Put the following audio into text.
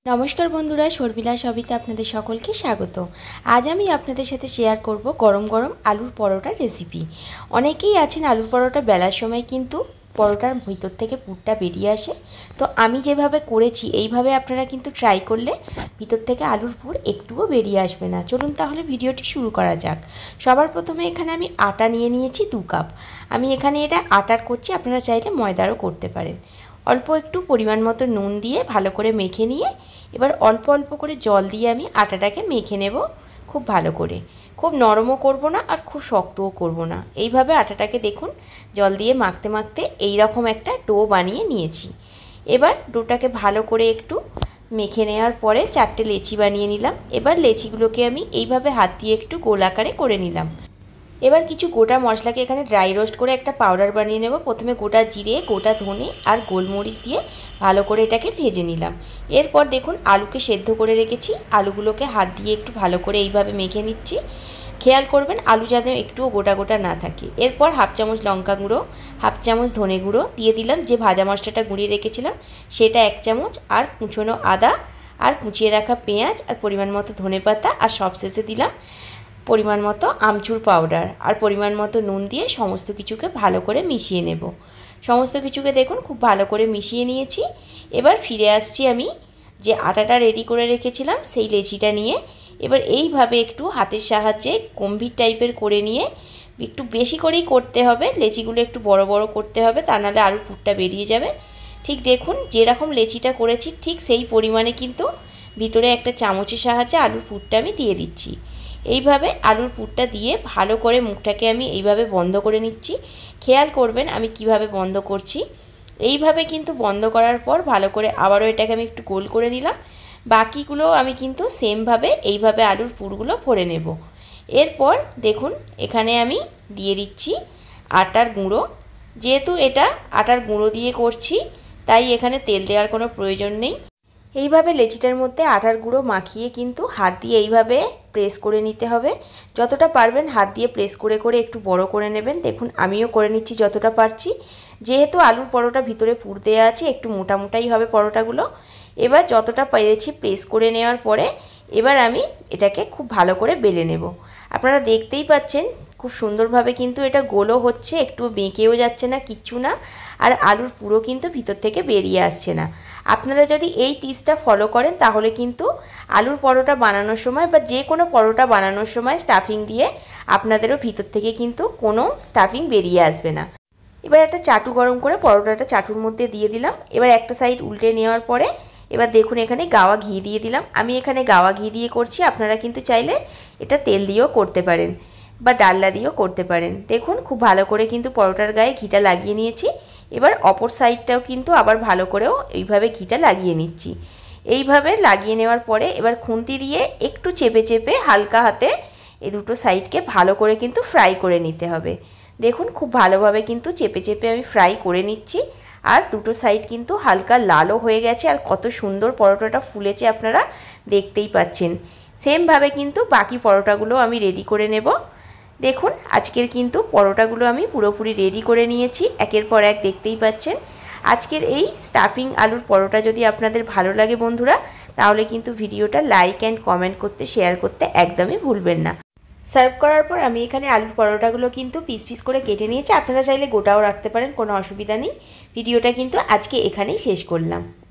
नमस्कार बंधुरा शर्मिला सबिता आपनादेर सकलके स्वागत। आज आमी आपनादेर साथे शेयर करब गरम गरम आलुर परोटा रेसिपि। अनेकेई आछेन आलुर परोटा बेलार समय किन्तु परोटार भितर थेके पुरटा बेरिये आसे, तो आमी जेभावे करेछि एइभावे आपनारा किन्तु ट्राई करले भितर थेके आलुर पुर एकटुओ बेरिये आसबे ना। चलुन ताहले भिडियोटी शुरू करा जाक। सबार प्रथमे एखाने आमी आटा निये नियेछि 2 काप। आमी एखाने एटा आटार करछि, आपनारा चाइले मयदारও करते पारेन। अल्प एकटू परिमाण मतो नुन दिए भालो करे मेखे निये एबार अल्प अल्प करे जल दिए आमी आटाटाके मेखे नेब खूब भालो करे। खूब नरमও करब ना और खूब शक्तও करब ना। এইভাবে आटाटाके देखुन जल दिए माखते माखते এই রকম একটা ডো বানিয়ে নিয়েছি। এবার ডোটাকে ভালো করে একটু মেখে নেওয়ার পরে 4টে লেচি বানিয়ে নিলাম। এবার লেচিগুলোকে আমি এইভাবে হাত দিয়ে একটু গোল আকারে করে নিলাম। এবার কিছু গোটা মশলাকে এখানে ড্রাই রোস্ট করে একটা পাউডার বানিয়ে নেব। প্রথমে গোটা জিরে, গোটা ধনে আর গোলমরিচ দিয়ে ভালো করে এটাকে ভেজে নিলাম। এরপর দেখুন আলুকে সেদ্ধ করে রেখেছি, আলুগুলোকে হাত দিয়ে একটু ভালো করে এইভাবে মেখে নিচ্ছি। খেয়াল করবেন আলু যাতে একটুও গোটা গোটা না থাকে। এরপর হাফ চামচ লঙ্কা গুঁড়ো, হাফ চামচ ধনে গুঁড়ো দিয়ে দিলাম। যে ভাজা মশলাটা গুঁড়িয়ে রেখেছিলাম সেটা 1 চামচ, আর কুচনো আদা আর কুচিয়ে রাখা পেঁয়াজ আর পরিমাণ মতো ধনেপাতা, আর সবশেষে দিলাম परिमाण मतो आमचूर पाउडार और परिमाण मतो नून दिए समस्त किछुके भालो करे मिशिए नेब। समस्त किछुके देखुन खूब भालो करे मिशिए निएछि। एबार फिरे आसछि आमी जे आटाटा रेडी करे रेखेछिलाम सेई लेचिटा निये। एबार एइभाবে एकटू हातेर साहाज्ये गम्भीर टाइपेर करे निये एकटू बेशी करेई करते हबे। लेचिगुलो एकटू बड़ो बड़ो करते हबे, ता नाहले आलुर पुरटा बेरिये जाबे। ठीक देखुन जेरकम लेचिटा करेछि ठीक सेई परिमाणे किन्तु भितरे एक चामचेर साहाज्ये आलुर पुरटा आमि दिये दिচ্ছি। এইভাবে আলুর পুরটা দিয়ে ভালো করে মুখটাকে আমি এইভাবে বন্ধ করে নিচ্ছি। খেয়াল করবেন আমি কিভাবে বন্ধ করছি। এইভাবে কিন্তু বন্ধ করার পর ভালো করে আবারও এটাকে আমি একটু গোল করে নিলাম। বাকিগুলো আমি কিন্তু সেম ভাবে এইভাবে আলুর পুরগুলো ভরে নেব। এরপর দেখুন এখানে আমি দিয়ে দিচ্ছি আটার গুঁড়ো। যেহেতু এটা আটার গুঁড়ো দিয়ে করছি তাই এখানে তেল দেওয়ার কোনো প্রয়োজন নেই। এইভাবে লেচিটার মধ্যে আটার গুঁড়ো মাখিয়ে কিন্তু হাত দিয়ে এইভাবে প্রেস করে নিতে হবে। যতটা পারবেন হাত দিয়ে প্রেস করে করে একটু বড় করে নেবেন। দেখুন আমিও করে নিচ্ছি যতটা পারছি। যেহেতু আলুর পরোটা ভিতরে পুর দেওয়া আছে একটু মোটা মোটাই হবে পরোটাগুলো। এবার যতটা পেরেছি প্রেস করে নেওয়ার পরে এবার আমি এটাকে খুব ভালো করে বেলে নেব। আপনারা দেখতেই পাচ্ছেন খুব সুন্দরভাবে কিন্তু এটা গোলও হচ্ছে, একটু বেঁকেও যাচ্ছে না, কিচ্ছু না। আর আলুর পুরো কিন্তু ভিতর থেকে বেরিয়ে আসছে না। আপনারা যদি এই টিপসটা ফলো করেন তাহলে কিন্তু আলুর পরোটা বানানোর সময় বা যে কোনো পরোটা বানানোর সময় স্টাফিং দিয়ে আপনাদেরও ভিতর থেকে কিন্তু কোনো স্টাফিং বেরিয়ে আসবে না। এবার একটা চাটু গরম করে পরোটাটা চাটুর মধ্যে দিয়ে দিলাম। এবার একটা সাইড উল্টে নেওয়ার পরে এবার দেখুন এখানে গাওয়া ঘি দিয়ে দিলাম। আমি এখানে গাওয়া ঘি দিয়ে করছি, আপনারা কিন্তু চাইলে এটা তেল দিয়েও করতে পারেন বা ডালনা দিয়েও করতে পারেন। দেখুন খুব ভালো করে কিন্তু পরোটার গায়ে ঘিটা লাগিয়ে নিয়েছি। এবার অপর সাইডটাও কিন্তু আবার ভালো করেও এইভাবে ঘিটা লাগিয়ে নিচ্ছি। এইভাবে লাগিয়ে নেওয়ার পরে এবার খুন্তি দিয়ে একটু চেপে চেপে হালকা হাতে এই দুটো সাইডকে ভালো করে কিন্তু ফ্রাই করে নিতে হবে। দেখুন খুব ভালোভাবে কিন্তু চেপে চেপে আমি ফ্রাই করে নিচ্ছি। আর দুটো সাইড কিন্তু হালকা লালও হয়ে গেছে আর কত সুন্দর পরোটাটা ফুলেছে আপনারা দেখতেই পাচ্ছেন। সেমভাবে কিন্তু বাকি পরোটাগুলো আমি রেডি করে নেব। দেখুন আজকের কিন্তু পরোটাগুলো আমি পুরোপুরি রেডি করে নিয়েছি, একের পর এক দেখতেই পাচ্ছেন। আজকের এই স্টাফিং আলুর পরোটা যদি আপনাদের ভালো লাগে বন্ধুরা তাহলে কিন্তু ভিডিওটা লাইক অ্যান্ড কমেন্ট করতে শেয়ার করতে একদমই ভুলবেন না। সার্ভ করার পর আমি এখানে আলুর পরোটাগুলো কিন্তু পিস পিস করে কেটে নিয়েছি। আপনারা চাইলে গোটাও রাখতে পারেন, কোনো অসুবিধা নেই। ভিডিওটা কিন্তু আজকে এখানেই শেষ করলাম।